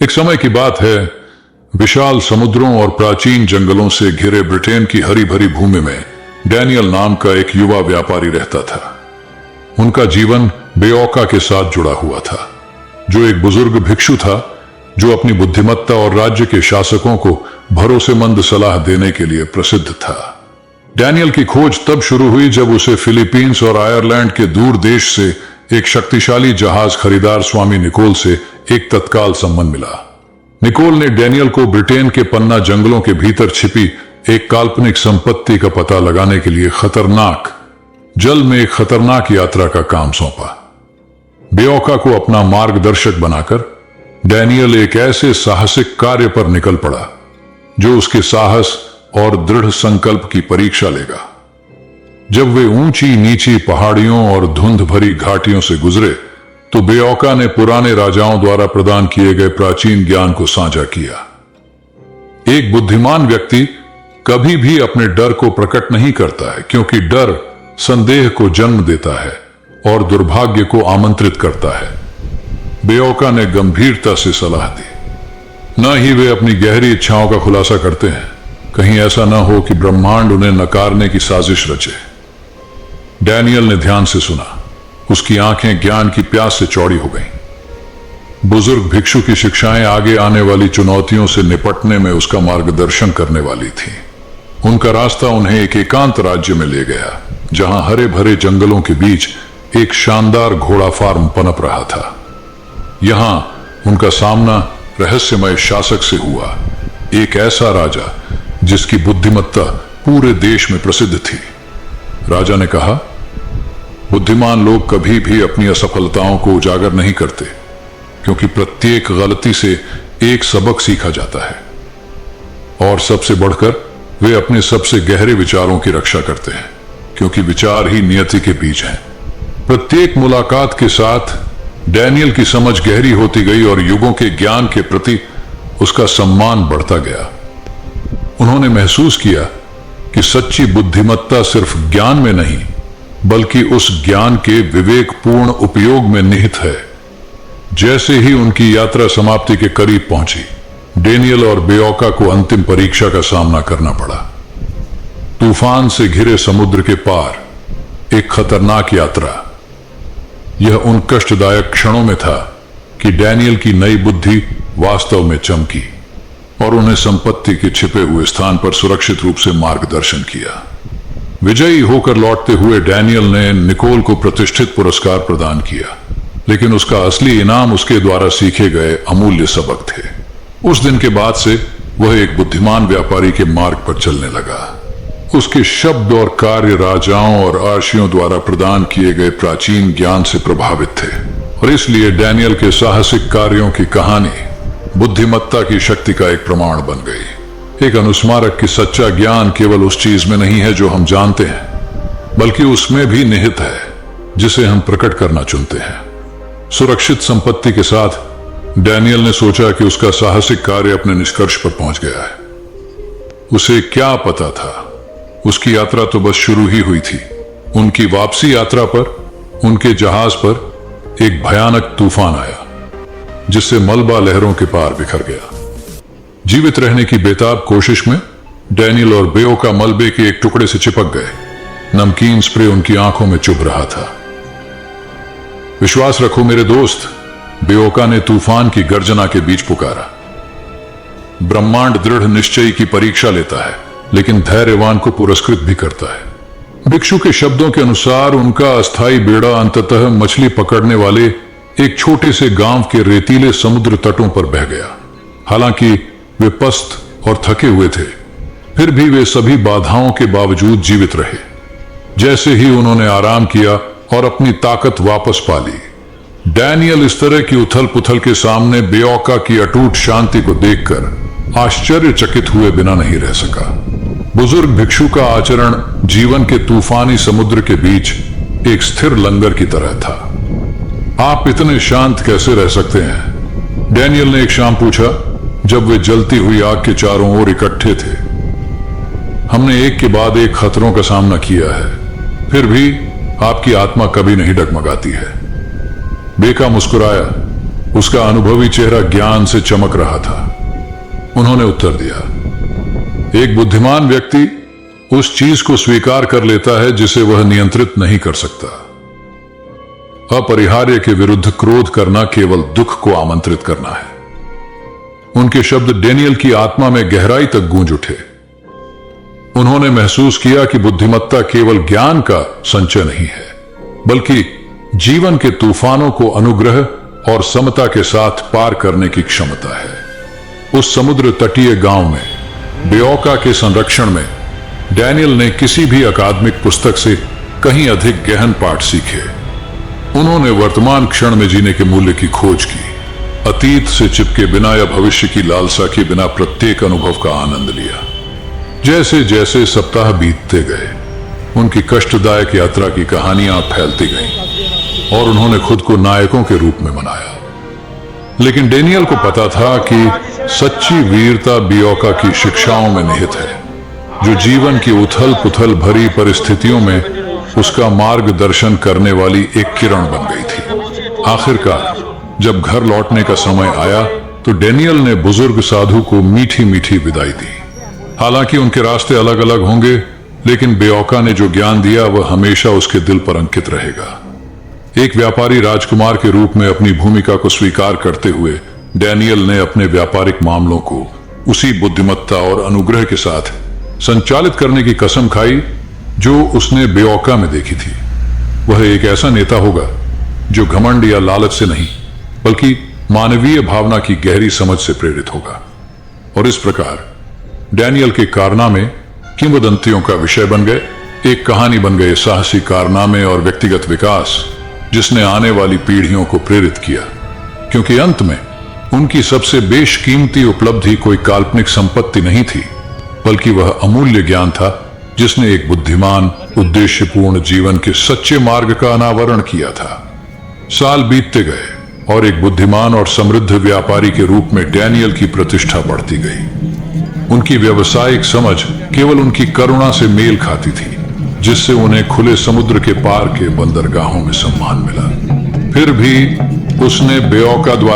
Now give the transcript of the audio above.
एक समय की बात है, विशाल समुद्रों और प्राचीन जंगलों से घिरे ब्रिटेन की हरी भरी भूमि में डैनियल नाम का एक युवा व्यापारी रहता था। उनका जीवन बेओका के साथ जुड़ा हुआ था, जो एक बुजुर्ग भिक्षु था जो अपनी बुद्धिमत्ता और राज्य के शासकों को भरोसेमंद सलाह देने के लिए प्रसिद्ध था। डैनियल की खोज तब शुरू हुई जब उसे फिलीपींस और आयरलैंड के दूर देश से एक शक्तिशाली जहाज खरीदार स्वामी निकोल से एक तत्काल संबंध मिला। निकोल ने डैनियल को ब्रिटेन के पन्ना जंगलों के भीतर छिपी एक काल्पनिक संपत्ति का पता लगाने के लिए जल में एक खतरनाक यात्रा का काम सौंपा। बेओका को अपना मार्गदर्शक बनाकर डैनियल एक ऐसे साहसिक कार्य पर निकल पड़ा जो उसके साहस और दृढ़ संकल्प की परीक्षा लेगा। जब वे ऊंची नीची पहाड़ियों और धुंध भरी घाटियों से गुजरे तो बेओका ने पुराने राजाओं द्वारा प्रदान किए गए प्राचीन ज्ञान को साझा किया। एक बुद्धिमान व्यक्ति कभी भी अपने डर को प्रकट नहीं करता है, क्योंकि डर संदेह को जन्म देता है और दुर्भाग्य को आमंत्रित करता है। बेओका ने गंभीरता से सलाह दी, न ही वे अपनी गहरी इच्छाओं का खुलासा करते हैं, कहीं ऐसा न हो कि ब्रह्मांड उन्हें नकारने की साजिश रचे। डैनियल ने ध्यान से सुना। उसकी आंखें ज्ञान की प्यास से चौड़ी हो गईं। बुजुर्ग भिक्षु की शिक्षाएं आगे आने वाली चुनौतियों से निपटने में उसका मार्गदर्शन करने वाली थीं। उनका रास्ता उन्हें एक एकांत राज्य में ले गया, जहां हरे भरे जंगलों के बीच एक शानदार घोड़ा फार्म पनप रहा था। यहां उनका सामना रहस्यमय शासक से हुआ, एक ऐसा राजा जिसकी बुद्धिमत्ता पूरे देश में प्रसिद्ध थी। राजा ने कहा, बुद्धिमान लोग कभी भी अपनी असफलताओं को उजागर नहीं करते, क्योंकि प्रत्येक गलती से एक सबक सीखा जाता है। और सबसे बढ़कर वे अपने सबसे गहरे विचारों की रक्षा करते हैं, क्योंकि विचार ही नियति के बीज हैं। प्रत्येक मुलाकात के साथ डैनियल की समझ गहरी होती गई और युगों के ज्ञान के प्रति उसका सम्मान बढ़ता गया। उन्होंने महसूस किया कि सच्ची बुद्धिमत्ता सिर्फ ज्ञान में नहीं, बल्कि उस ज्ञान के विवेकपूर्ण उपयोग में निहित है। जैसे ही उनकी यात्रा समाप्ति के करीब पहुंची, डैनियल और बेओका को अंतिम परीक्षा का सामना करना पड़ा। तूफान से घिरे समुद्र के पार एक खतरनाक यात्रा। यह उन कष्टदायक क्षणों में था कि डैनियल की नई बुद्धि वास्तव में चमकी और उन्हें संपत्ति के छिपे हुए स्थान पर सुरक्षित रूप से मार्गदर्शन किया। विजयी होकर लौटते हुए डैनियल ने निकोल को प्रतिष्ठित पुरस्कार प्रदान किया, लेकिन उसका असली इनाम उसके द्वारा सीखे गए अमूल्य सबक थे। उस दिन के बाद से वह एक बुद्धिमान व्यापारी के मार्ग पर चलने लगा। उसके शब्द और कार्य राजाओं और आर्शियों द्वारा प्रदान किए गए प्राचीन ज्ञान से प्रभावित थे, और इसलिए डैनियल के साहसिक कार्यों की कहानी बुद्धिमत्ता की शक्ति का एक प्रमाण बन गई। एक अनुस्मारक कि सच्चा ज्ञान केवल उस चीज में नहीं है जो हम जानते हैं, बल्कि उसमें भी निहित है जिसे हम प्रकट करना चुनते हैं। सुरक्षित संपत्ति के साथ डैनियल ने सोचा कि उसका साहसिक कार्य अपने निष्कर्ष पर पहुंच गया है। उसे क्या पता था, उसकी यात्रा तो बस शुरू ही हुई थी। उनकी वापसी यात्रा पर उनके जहाज पर एक भयानक तूफान आया, जिससे मलबा लहरों के पार बिखर गया। जीवित रहने की बेताब कोशिश में डैनियल और बेओका मलबे के एक टुकड़े से चिपक गए। नमकीन स्प्रे उनकी आंखों में चुभ रहा था। विश्वास रखो मेरे दोस्त, बेओका ने तूफान की गर्जना के बीच पुकारा। ब्रह्मांड दृढ़ निश्चय की परीक्षा लेता है, लेकिन धैर्यवान को पुरस्कृत भी करता है। भिक्षु के शब्दों के अनुसार उनका अस्थायी बेड़ा अंततः मछली पकड़ने वाले एक छोटे से गांव के रेतीले समुद्र तटों पर बह गया। हालांकि वे पस्त और थके हुए थे, फिर भी वे सभी बाधाओं के बावजूद जीवित रहे। जैसे ही उन्होंने आराम किया और अपनी ताकत वापस पा ली, डैनियल इस तरह की उथल पुथल के सामने बेओका की अटूट शांति को देखकर आश्चर्यचकित हुए बिना नहीं रह सका। बुजुर्ग भिक्षु का आचरण जीवन के तूफानी समुद्र के बीच एक स्थिर लंगर की तरह था। आप इतने शांत कैसे रह सकते हैं? डैनियल ने एक शाम पूछा, जब वे जलती हुई आग के चारों ओर इकट्ठे थे। हमने एक के बाद एक खतरों का सामना किया है, फिर भी आपकी आत्मा कभी नहीं डगमगाती है। बेका मुस्कुराया उसका अनुभवी चेहरा ज्ञान से चमक रहा था। उन्होंने उत्तर दिया, एक बुद्धिमान व्यक्ति उस चीज को स्वीकार कर लेता है जिसे वह नियंत्रित नहीं कर सकता। अपरिहार्य के विरुद्ध क्रोध करना केवल दुख को आमंत्रित करना है। उनके शब्द डेनियल की आत्मा में गहराई तक गूंज उठे। उन्होंने महसूस किया कि बुद्धिमत्ता केवल ज्ञान का संचय नहीं है, बल्कि जीवन के तूफानों को अनुग्रह और समता के साथ पार करने की क्षमता है। उस समुद्र तटीय गांव में बेओका के संरक्षण में डैनियल ने किसी भी अकादमिक पुस्तक से कहीं अधिक गहन पाठ सीखे। उन्होंने वर्तमान क्षण में जीने के मूल्य की खोज की, अतीत से चिपके बिना या भविष्य की लालसा के बिना प्रत्येक अनुभव का आनंद लिया। जैसे जैसे सप्ताह बीतते गए, उनकी कष्टदायक यात्रा की कहानियां फैलती गईं और उन्होंने खुद को नायकों के रूप में मनाया। लेकिन डेनियल को पता था कि सच्ची वीरता बेओका की शिक्षाओं में निहित है, जो जीवन की उथल पुथल भरी परिस्थितियों में उसका मार्गदर्शन करने वाली एक किरण बन गई थी। आखिरकार जब घर लौटने का समय आया तो डेनियल ने बुजुर्ग साधु को मीठी मीठी विदाई दी। हालांकि उनके रास्ते अलग अलग होंगे, लेकिन बेओका ने जो ज्ञान दिया वह हमेशा उसके दिल पर अंकित रहेगा। एक व्यापारी राजकुमार के रूप में अपनी भूमिका को स्वीकार करते हुए डैनियल ने अपने व्यापारिक मामलों को उसी बुद्धिमत्ता और अनुग्रह के साथ संचालित करने की कसम खाई जो उसने बेओका में देखी थी। वह एक ऐसा नेता होगा जो घमंड या लालच से नहीं, बल्कि मानवीय भावना की गहरी समझ से प्रेरित होगा। और इस प्रकार डैनियल के कारनामे किंवदंतियों का विषय बन गए, एक कहानी बन गए साहसी कारनामे और व्यक्तिगत विकास, जिसने आने वाली पीढ़ियों को प्रेरित किया। क्योंकि अंत में उनकी सबसे बेशकीमती उपलब्धि कोई काल्पनिक संपत्ति नहीं थी, बल्कि वह अमूल्य ज्ञान था जिसने एक बुद्धिमान, उद्देश्यपूर्ण जीवन के सच्चे मार्ग का अनावरण किया था। साल बीतते गए और एक बुद्धिमान और समृद्ध व्यापारी के रूप में डैनियल की प्रतिष्ठा बढ़ती गई। उनकी व्यावसायिक समझ केवल उनकी करुणा से मेल खाती थी, जिससे उन्हें खुले समुद्र के पार के बंदरगाहों में सम्मान मिला। फिर भी उसने बेओका द्वारा